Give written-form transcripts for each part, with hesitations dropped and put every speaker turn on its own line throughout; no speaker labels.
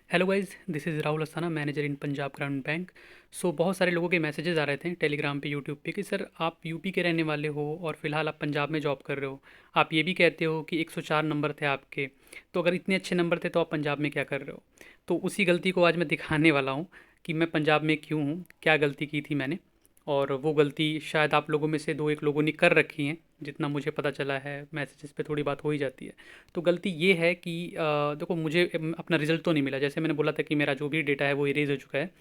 Hello guys, this is Rahul Asthana, manager in Punjab Gramin bank. सो बहुत सारे लोगों के मैसेजेस आ रहे थे टेलीग्राम पे, यूट्यूब पे कि सर आप यूपी के रहने वाले हो और फिलहाल आप पंजाब में जॉब कर रहे हो। आप ये भी कहते हो कि 104 नंबर थे आपके, तो अगर इतने अच्छे नंबर थे तो आप पंजाब में क्या कर रहे हो। तो उसी गलती को आज मैं दिखाने वाला हूँ कि मैं पंजाब में क्यों हूँ, क्या गलती की थी मैंने। और वो गलती शायद आप लोगों में से दो एक लोगों ने कर रखी हैं, जितना मुझे पता चला है, मैसेजेस पे थोड़ी बात हो ही जाती है। तो गलती ये है कि देखो मुझे अपना रिज़ल्ट तो नहीं मिला, जैसे मैंने बोला था कि मेरा जो भी डेटा है वो इरेज़ हो चुका है।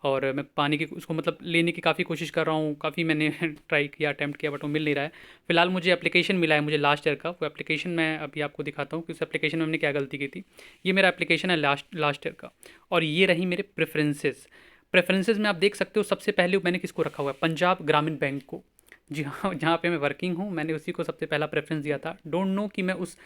और मैं पाने की उसको मतलब लेने की काफ़ी कोशिश कर रहा हूँ, काफ़ी मैंने ट्राई किया, अटेम्प्ट किया, बट वो मिल नहीं रहा है। फिलहाल मुझे एप्लीकेशन मिला है, मुझे लास्ट ईयर का वो एप्लीकेशन मैं अभी आपको दिखाता हूँ कि उस एप्लीकेशन में हमने क्या गलती की थी। ये मेरा एप्लीकेशन है लास्ट लास्ट ईयर का। और ये रही मेरे प्रेफरेंसेस में आप देख सकते हो, सबसे पहले मैंने किसको रखा हुआ है, पंजाब ग्रामीण बैंक को। जी हाँ, जहाँ पे मैं वर्किंग हूँ मैंने उसी को सबसे पहला प्रेफरेंस दिया था। डोंट नो कि मैं उस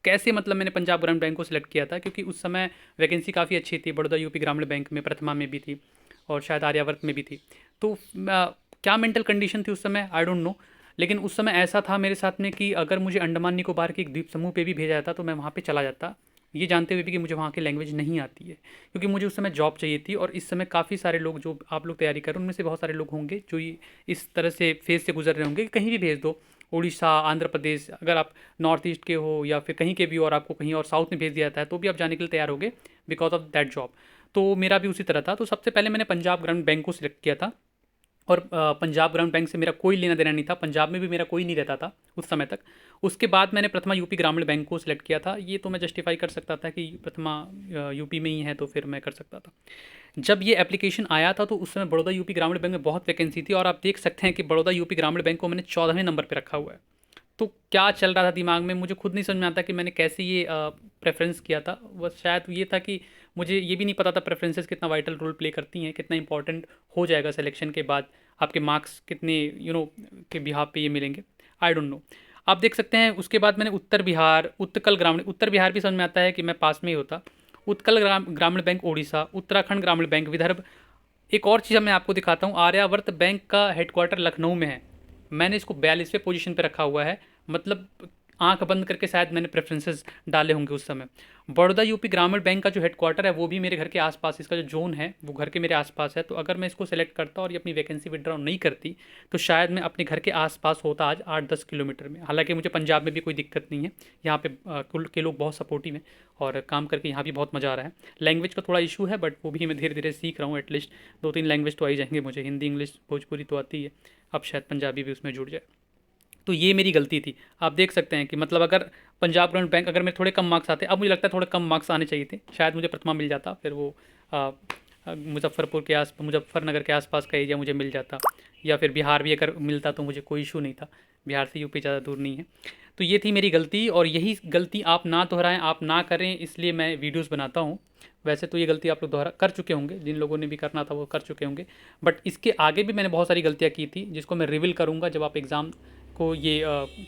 कैसे, मतलब मैंने पंजाब ग्रामीण बैंक को सिलेक्ट किया था, क्योंकि उस समय वैकेंसी काफ़ी अच्छी थी, बड़ौदा यूपी ग्रामीण बैंक में प्रथमा में भी थी और शायद आर्यावर्त में भी थी। तो क्या मेंटल कंडीशन थी उस समय, आई डोंट नो। लेकिन उस समय ऐसा था मेरे साथ में कि अगर मुझे अंडमान निकोबार के एक द्वीप समूह पे भी भेजा जाता तो मैं वहाँ पे चला जाता, ये जानते हुए भी कि मुझे वहाँ की लैंग्वेज नहीं आती है, क्योंकि मुझे उस समय जॉब चाहिए थी। और इस समय काफ़ी सारे लोग, जो आप लोग तैयारी कर रहे हो उनमें से बहुत सारे लोग होंगे जो इस तरह से फेज़ से गुजर रहे होंगे कि कहीं भी भेज दो, उड़ीसा, आंध्र प्रदेश, अगर आप नॉर्थ ईस्ट के हो या फिर कहीं के भी हो और आपको कहीं और साउथ में भेज दिया जाता है तो भी आप जाने के लिए तैयार होगे बिकॉज ऑफ दैट जॉब। तो मेरा भी उसी तरह था। तो सबसे पहले मैंने पंजाब ग्रामीण बैंक को सिलेक्ट किया था। और पंजाब ग्रामीण बैंक से मेरा कोई लेना देना नहीं था, पंजाब में भी मेरा कोई नहीं रहता था उस समय तक। उसके बाद मैंने प्रथमा यूपी ग्रामीण बैंक को सिलेक्ट किया था। ये तो मैं जस्टिफाई कर सकता था कि प्रथमा यूपी में ही है, तो फिर मैं कर सकता था। जब ये एप्लीकेशन आया था तो उस समय बड़ौदा यूपी ग्रामीण बैंक में बहुत वैकेंसी थी, और आप देख सकते हैं कि बड़ौदा यूपी ग्रामीण बैंक को मैंने 14वें नंबर पर रखा हुआ है। तो क्या चल रहा था दिमाग में मुझे खुद नहीं समझ में आता कि मैंने कैसे ये प्रेफरेंस किया था। बस शायद ये था कि मुझे ये भी नहीं पता था प्रेफरेंसेस कितना वाइटल रोल प्ले करती हैं, कितना इंपॉर्टेंट हो जाएगा सिलेक्शन के बाद, आपके मार्क्स कितने के बिहाफ पे ये मिलेंगे, आई डोंट नो। आप देख सकते हैं उसके बाद मैंने उत्तर बिहार, उत्कल ग्रामीण, उत्तर बिहार भी समझ में आता है कि मैं पास में ही होता, उत्कल ग्रामीण बैंक ओडिशा, उत्तराखंड ग्रामीण बैंक विदर्भ। एक और चीज़ मैं आपको दिखाता हूँ, आर्यावर्त बैंक का हेडक्वार्टर लखनऊ में है, मैंने इसको 42वें पोजीशन पे रखा हुआ है। मतलब आंख बंद करके शायद मैंने प्रेफरेंसेस डाले होंगे उस समय। बड़ौदा यूपी ग्रामीण बैंक का जो हेडक्वार्टर है वो भी मेरे घर के आसपास, इसका जो जोन है वो घर के मेरे आसपास है। तो अगर मैं इसको सेलेक्ट करता और ये अपनी वैकेंसी विड्रॉ नहीं करती तो शायद मैं अपने घर के आसपास होता आज 8-10 किलोमीटर में। हालांकि मुझे पंजाब में भी कोई दिक्कत नहीं है, यहाँ पे कुल के लोग बहुत सपोर्टिव हैं और काम करके यहाँ भी बहुत मज़ा आ रहा है। लैंग्वेज का थोड़ा इशू है, बट वो भी मैं धीरे धीरे सीख रहा हूँ। एटलीस्ट 2-3 लैंग्वेज तो आ ही जाएंगे मुझे, हिंदी, इंग्लिश, भोजपुरी तो आती है, अब शायद पंजाबी भी उसमें जुड़ जाए। तो ये मेरी गलती थी। आप देख सकते हैं कि मतलब अगर पंजाब ग्रामीण बैंक, अगर मेरे थोड़े कम मार्क्स आते, अब मुझे लगता है थोड़े कम मार्क्स आने चाहिए थे, शायद मुझे प्रथमा मिल जाता, फिर वो मुजफ्फरपुर के आस, मुजफ्फरनगर के आसपास का एरिया मुझे मिल जाता, या फिर बिहार भी अगर मिलता तो मुझे कोई इशू नहीं था, बिहार से यूपी ज़्यादा दूर नहीं है। तो ये थी मेरी गलती, और यही गलती आप ना दोहराएं, आप ना करें, इसलिए मैं वीडियोस बनाता हूँ। वैसे तो ये गलती आप लोग दोहरा कर चुके होंगे, जिन लोगों ने भी करना था वो कर चुके होंगे, बट इसके आगे भी मैंने बहुत सारी गलतियाँ की थी जिसको मैं रिवील करूँगा जब आप एग्ज़ाम को ये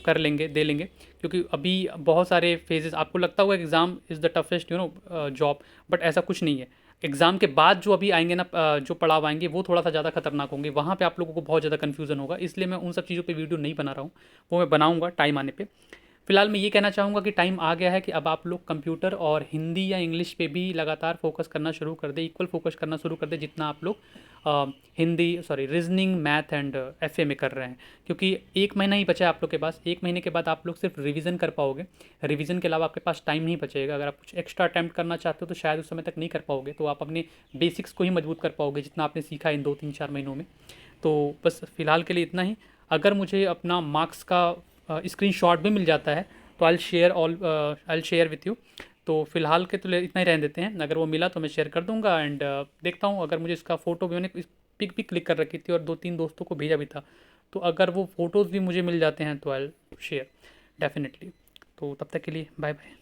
कर लेंगे, दे लेंगे। क्योंकि अभी बहुत सारे फेजेस, आपको लगता होगा exam is the toughest job, but ऐसा कुछ नहीं है। एग्ज़ाम के बाद जो अभी आएंगे ना, जो पड़ाव आएंगे वो थोड़ा सा ज़्यादा खतरनाक होंगे, वहाँ पे आप लोगों को बहुत ज़्यादा कन्फ्यूज़न होगा, इसलिए मैं उन सब चीज़ों पे वीडियो नहीं बना रहा हूँ, वो मैं बनाऊँगा टाइम आने पे। फिलहाल मैं ये कहना चाहूँगा कि टाइम आ गया है कि अब आप लोग कंप्यूटर और हिंदी या इंग्लिश पे भी लगातार फोकस करना शुरू कर दें, इक्वल फोकस करना शुरू कर दें जितना आप लोग Hindi, sorry, reasoning, math and FA में कर रहे हैं। क्योंकि एक महीना ही बचा है आप लोग के पास, एक महीने के बाद आप लोग सिर्फ रिवीजन कर पाओगे, रिवीजन के अलावा आपके पास टाइम नहीं बचेगा। अगर आप कुछ एक्स्ट्रा अटैम्प्ट करना चाहते हो तो शायद उस समय तक नहीं कर पाओगे, तो आप अपने बेसिक्स को ही मजबूत कर पाओगे जितना आपने सीखा इन 2-3-4 महीनों में। तो बस फिलहाल के लिए इतना ही। अगर मुझे अपना मार्क्स का स्क्रीनशॉट भी मिल जाता है तो आई शेयर विथ यू। तो फिलहाल के तो इतना ही रहने देते हैं, अगर वो मिला तो मैं शेयर कर दूंगा। एंड देखता हूँ, अगर मुझे इसका फ़ोटो भी, मैंने पिक भी क्लिक कर रखी थी और 2-3 दोस्तों को भेजा भी था, तो अगर वो फ़ोटोज़ भी मुझे मिल जाते हैं तो आई शेयर डेफिनेटली। तो तब तक के लिए बाय बाय।